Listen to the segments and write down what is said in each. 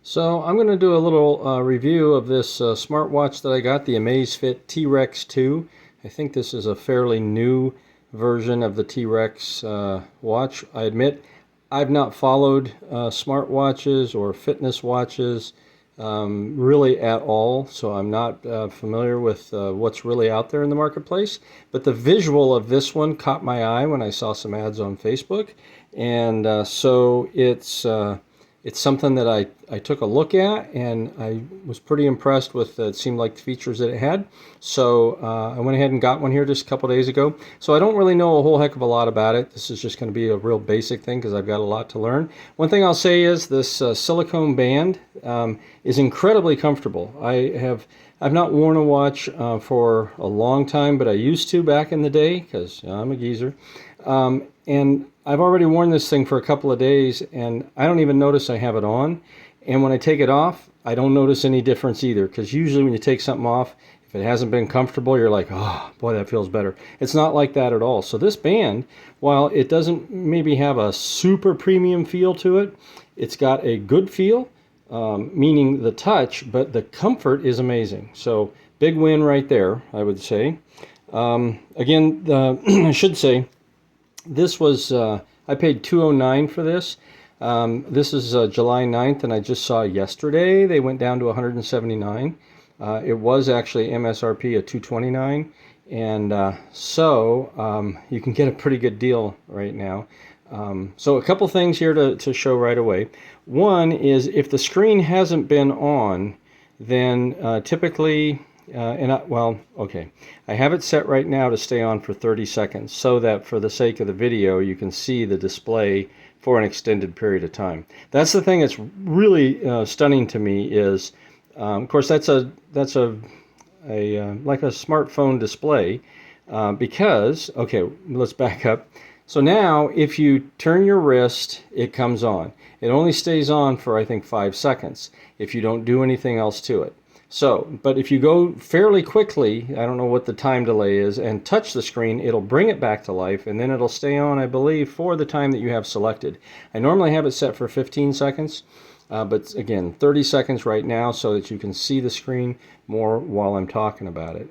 So I'm going to do a little review of this smartwatch that I got, the Amazfit T-Rex 2. I think this is a fairly new version of the T-Rex watch. I admit I've not followed smartwatches or fitness watches really at all, so I'm not familiar with what's really out there in the marketplace. But the visual of this one caught my eye when I saw some ads on Facebook, and so it's something that I took a look at, and I was pretty impressed with it seemed like the features that it had. So I went ahead and got one here just a couple days ago. So I don't really know a whole heck of a lot about it. This is just going to be a real basic thing because I've got a lot to learn. One thing I'll say is this silicone band is incredibly comfortable. I've not worn a watch for a long time, but I used to back in the day because I'm a geezer. And I've already worn this thing for a couple of days, and I don't even notice I have it on. And when I take it off, I don't notice any difference either, because usually when you take something off, if it hasn't been comfortable, you're like, oh, boy, that feels better. It's not like that at all. So this band, while it doesn't maybe have a super premium feel to it, it's got a good feel, meaning the touch, but the comfort is amazing. So big win right there, I would say. Again, I should say, this was, I paid $209 for this. This is July 9th, and I just saw yesterday they went down to $179. It was actually MSRP at $229, and so you can get a pretty good deal right now. So a couple things here to show right away. One is if the screen hasn't been on, then typically I have it set right now to stay on for 30 seconds so that for the sake of the video you can see the display for an extended period of time. That's the thing that's really stunning to me is, of course, that's like a smartphone display because, okay, let's back up. So now if you turn your wrist, it comes on. It only stays on for, I think, 5 seconds if you don't do anything else to it. So, but if you go fairly quickly, I don't know what the time delay is, and touch the screen, it'll bring it back to life, and then it'll stay on, I believe, for the time that you have selected. I normally have it set for 15 seconds, but again, 30 seconds right now so that you can see the screen more while I'm talking about it.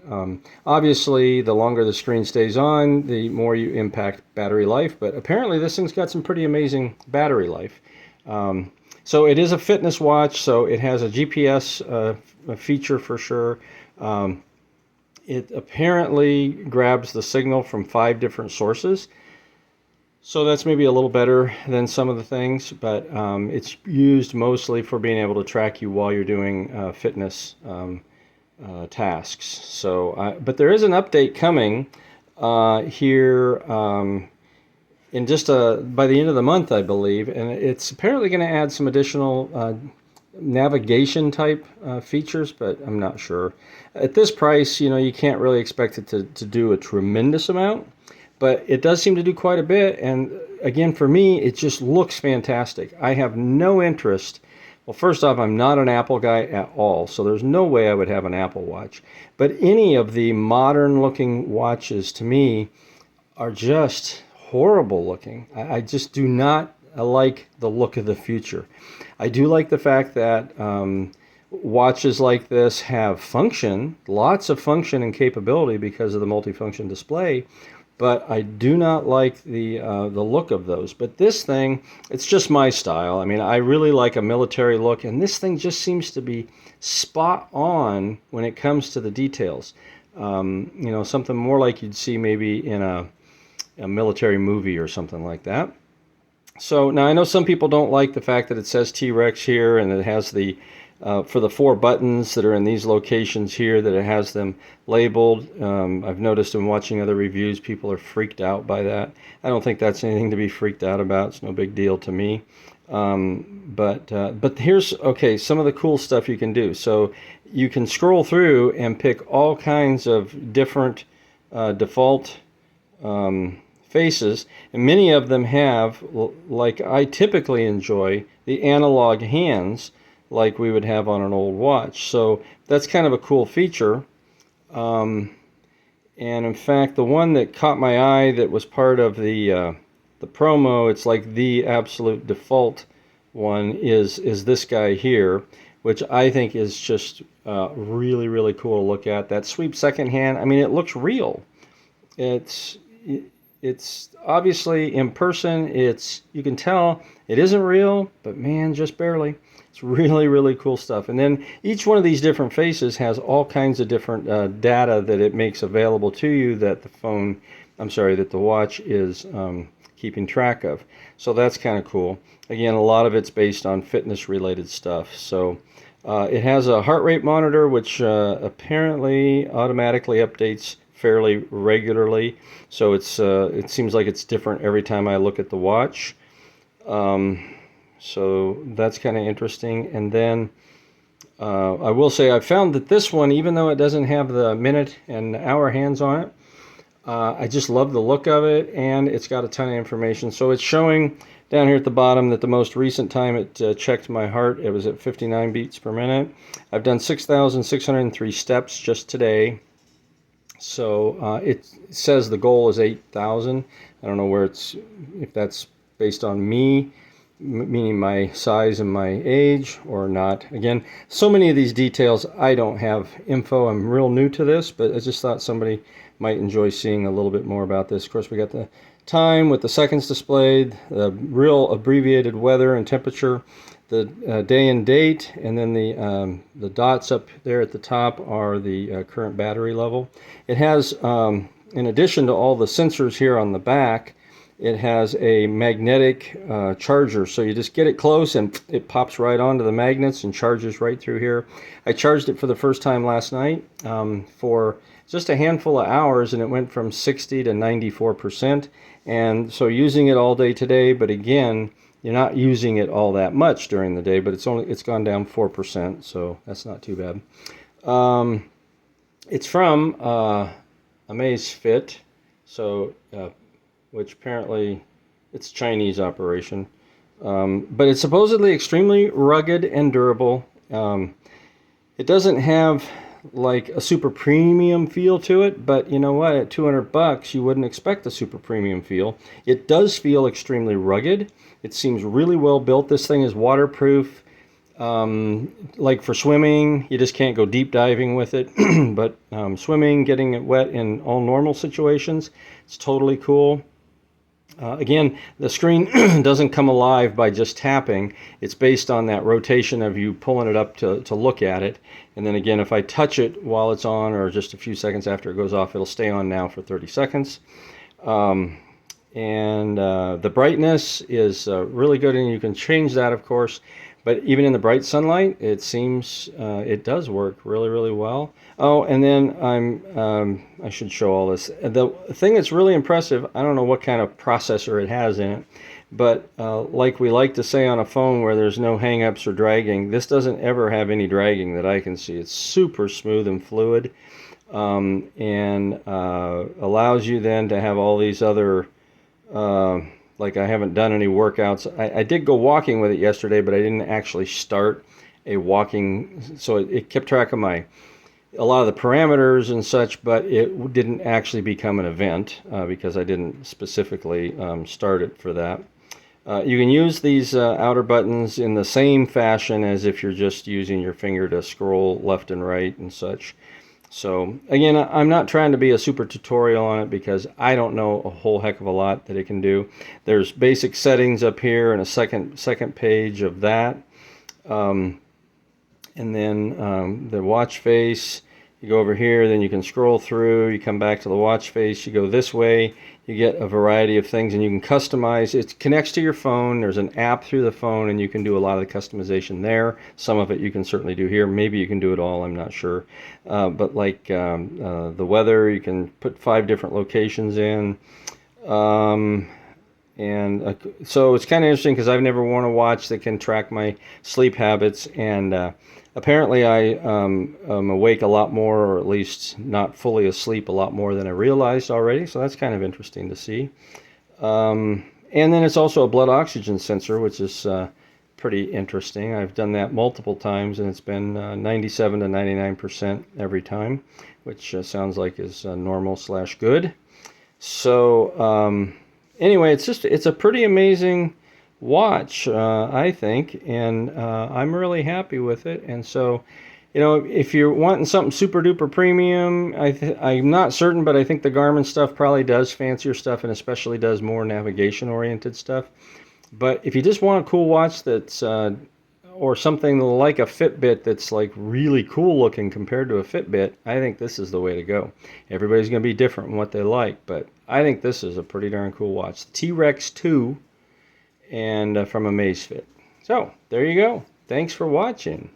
Obviously, the longer the screen stays on, the more you impact battery life, but apparently this thing's got some pretty amazing battery life. So it is a fitness watch, so it has a GPS feature for sure. It apparently grabs the signal from 5 different sources. So that's maybe a little better than some of the things, but it's used mostly for being able to track you while you're doing fitness tasks. So, but there is an update coming here in just by the end of the month, I believe, and it's apparently going to add some additional navigation type features, but I'm not sure. At this price, you can't really expect it to do a tremendous amount, but it does seem to do quite a bit, and again, for me, it just looks fantastic. I have no interest. Well, first off, I'm not an Apple guy at all, so there's no way I would have an Apple Watch, but any of the modern looking watches to me are just horrible looking. I just do not like the look of the future. I do like the fact that watches like this have function, lots of function and capability because of the multifunction display, but I do not like the look of those. But this thing, it's just my style. I mean, I really like a military look, and this thing just seems to be spot on when it comes to the details. Something more like you'd see maybe in a military movie or something like that. So now I know some people don't like the fact that it says T-Rex here and it has the for the 4 buttons that are in these locations here, that it has them labeled. I've noticed in watching other reviews people are freaked out by that. I don't think that's anything to be freaked out about. It's no big deal to me. But here's some of the cool stuff you can do. So you can scroll through and pick all kinds of different default faces, and many of them have, like I typically enjoy, the analog hands like we would have on an old watch. So that's kind of a cool feature. And in fact, the one that caught my eye that was part of the promo, it's like the absolute default one is this guy here, which I think is just really, really cool to look at. That sweep second hand, I mean, it looks real. It's it's obviously in person. You can tell it isn't real, but man, just barely. It's really, really cool stuff. And then each one of these different faces has all kinds of different data that it makes available to you that that the watch is keeping track of. So that's kind of cool. Again, a lot of it's based on fitness related stuff. So it has a heart rate monitor, which apparently automatically updates fairly regularly. So it seems like it's different every time I look at the watch. So that's kind of interesting. And then I will say I found that this one, even though it doesn't have the minute and hour hands on it, I just love the look of it, and it's got a ton of information. So it's showing down here at the bottom that the most recent time it checked my heart, it was at 59 beats per minute. I've done 6,603 steps just today. So it says the goal is 8,000. I don't know if that's based on me, meaning my size and my age, or not. Again, so many of these details I don't have info. I'm real new to this, but I just thought somebody might enjoy seeing a little bit more about this. Of course, we got the time with the seconds displayed, the real abbreviated weather and temperature, the day and date, and then the dots up there at the top are the current battery level. It has, in addition to all the sensors here on the back, it has a magnetic charger. So you just get it close and it pops right onto the magnets and charges right through here. I charged it for the first time last night for just a handful of hours, and it went from 60 to 94%. And so using it all day today, but again, you're not using it all that much during the day, but it's gone down 4%, so that's not too bad. It's from Amazfit, so which apparently it's a Chinese operation, but it's supposedly extremely rugged and durable. It doesn't have like a super premium feel to it, but you know what, at $200 you wouldn't expect a super premium feel. It does feel extremely rugged. It seems really well built. This thing is waterproof. Like for swimming, you just can't go deep diving with it, but swimming, getting it wet in all normal situations, it's totally cool. Again, the screen doesn't come alive by just tapping. It's based on that rotation of you pulling it up to look at it. And then again, if I touch it while it's on or just a few seconds after it goes off, it'll stay on now for 30 seconds. And the brightness is really good, and you can change that, of course. But even in the bright sunlight, it seems it does work really, really well. Oh, and then I should show all this. The thing that's really impressive, I don't know what kind of processor it has in it, but like we like to say on a phone where there's no hang-ups or dragging, this doesn't ever have any dragging that I can see. It's super smooth and fluid, and allows you then to have all these other like I haven't done any workouts. I did go walking with it yesterday, but I didn't actually start a walking, so it kept track of a lot of the parameters and such, but it didn't actually become an event because I didn't specifically start it for that. You can use these outer buttons in the same fashion as if you're just using your finger to scroll left and right and such. So again, I'm not trying to be a super tutorial on it because I don't know a whole heck of a lot that it can do. There's basic settings up here and a second page of that. And then the watch face, you go over here, then you can scroll through, you come back to the watch face, you go this way, you get a variety of things, and you can customize. It connects to your phone. There's an app through the phone, and you can do a lot of the customization there. Some of it you can certainly do here. Maybe you can do it all, I'm not sure. But like the weather, you can put 5 different locations in. So it's kind of interesting because I've never worn a watch that can track my sleep habits, and apparently I am awake a lot more, or at least not fully asleep a lot more than I realized already, so that's kind of interesting to see. And then it's also a blood oxygen sensor, which is pretty interesting. I've done that multiple times, and it's been 97 to 99% every time, which sounds like is normal/good. So anyway, it's a pretty amazing watch, I think, and I'm really happy with it. And so, you know, if you're wanting something super duper premium, I'm not certain, but I think the Garmin stuff probably does fancier stuff and especially does more navigation oriented stuff. But if you just want a cool watch that's or something like a Fitbit that's like really cool looking compared to a Fitbit, I think this is the way to go. Everybody's going to be different in what they like, but I think this is a pretty darn cool watch. The T-Rex 2 and from Amazfit. So there you go. Thanks for watching.